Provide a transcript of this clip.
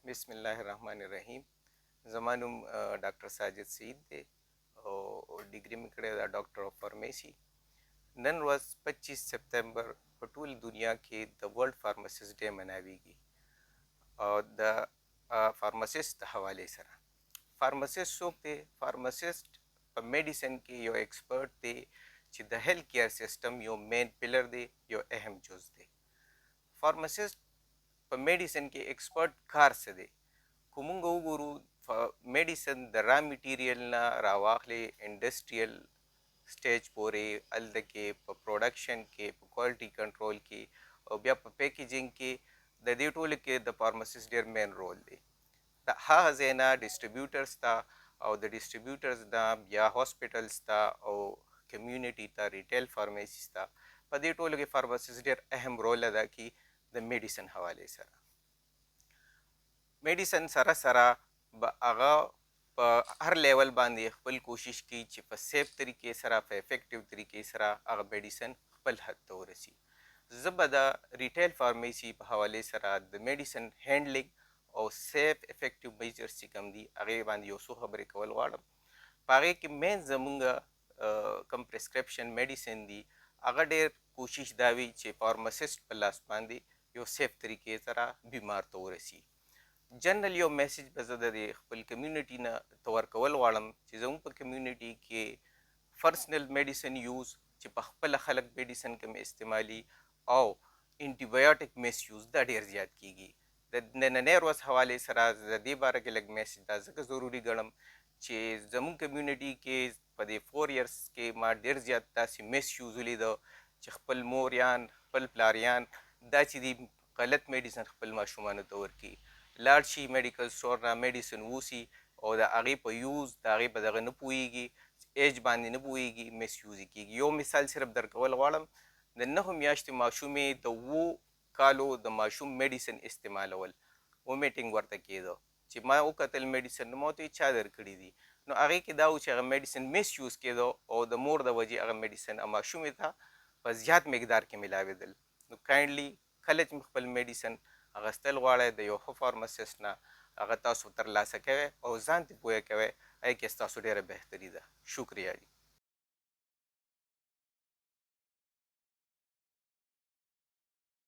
बिस्मिल्लाहिर्रहमानिर्रहीम। ज़मा नूम डॉक्टर साजिद सईद दे और डिग्री में करे डॉक्टर ऑफ फार्मेसी। नन रोज़ 25 सितंबर पर टूल दुनिया के द वर्ल्ड फार्मासिस्ट डे मनावीगी और द फार्मासिस्ट हवाले सरा फार्मासिस्ट सोक थे फार्मासिस्ट मेडिसिन के यो एक्सपर्ट थे ची द हेल्थ केयर सिस्टम यो मेन पिलर दे यो अहम जुज दे फार्मासिस्ट मेडिसिन के एक्सपर्ट कार से दे कुमुंग गुरु मेडिसिन द रा मटीरियल ना रावाखले इंडस्ट्रियल स्टेज पोरे अल्द के प्रोडक्शन के क्वालिटी कंट्रोल के और बिया पैकेजिंग के द दे टोल के द फार्मासिस्ट देयर मेन रोल दे द हा हजेना डिस्ट्रीब्यूटर्स था और द डिस्ट्रीब्यूटर्स दा या हॉस्पिटल्स था और कम्युनिटी था रिटेल फार्मेसी था पदे टोल के फार्मासिस्ट देयर अहम रोल अदा की द मेडिसिन हवाले सरा मेडिसिन सरा सरा आगा हर लेवल बांधे खपल कोशिश की ची पे सेफ तरीके सरा पे इफेक्टिव तरीके सरा आगा मेडिसिन खपल हद तो रसी ज़बदा रिटेल फार्मेसी पे हवाले सरा द मेडिसिन हैंडलिंग और सेफ इफेक्टिव मेजर्स ची कम दी आगे बांधी योसो खबरें कवल वाड़म पागे कि मैं जमुंगा कम प्रिस्क्रिप्शन मेडिसिन दी आगा डेर कोशिश दावी चे फार्मासिस्ट पलास बांधी यो सेफ तरीके सरा बीमार तो रसी जनरल यो मैसेज बजदा दे खपल कम्युनिटी ना तवर कवल वालम چې زموږ په کمیونټي کې فرسنل میډیسن یوز چې په خپل خلک میډیسن کې استعمالي او انټي بایوټیک میس یوز دا ډیر زیات کیږي د نننۍ ورځ حواله سره د دې باره کې لږ میسج دا ځکه ضروری ګڼم چې زموږ کمیونټي کې په دې 4 ایئرز کې ما ډیر زیات داسې میس یوز لیدو چې خپل موریان خپل پلاریان دا چې دی غلط میډیسن خپل ماشومان ته ورکي لاړ شي میډیکل سټور نه میډیسن ووسي او د هغې په یوز د هغې په دغه نه پوهېږي ایج باندې نه پوهېږي میس یوز کېږي یو مثال صرف درکول غواړم د 9 میاشتې ماشومې د 7 کالو د ماشوم میډیسن استعمالول ومیټینګ ورته کېده چې ما وکتل میډیسن ما ورته چا درکړي دي نو هغې کې دا و چې هغه میډیسن میس یوز کېده او د مور د وجې هغه میډیسن ماشومې ته په زیات مقدار کې ملاوېدل نو کایندلی کله چې خپل میډیسن اغستل غواړئ د یو ښه فارماسیسټ نه هغه تاسو ترلاسه کوئ او ځان ته پوهه کوئ هغې کې ستاسو ډېره بهتري ده شکریه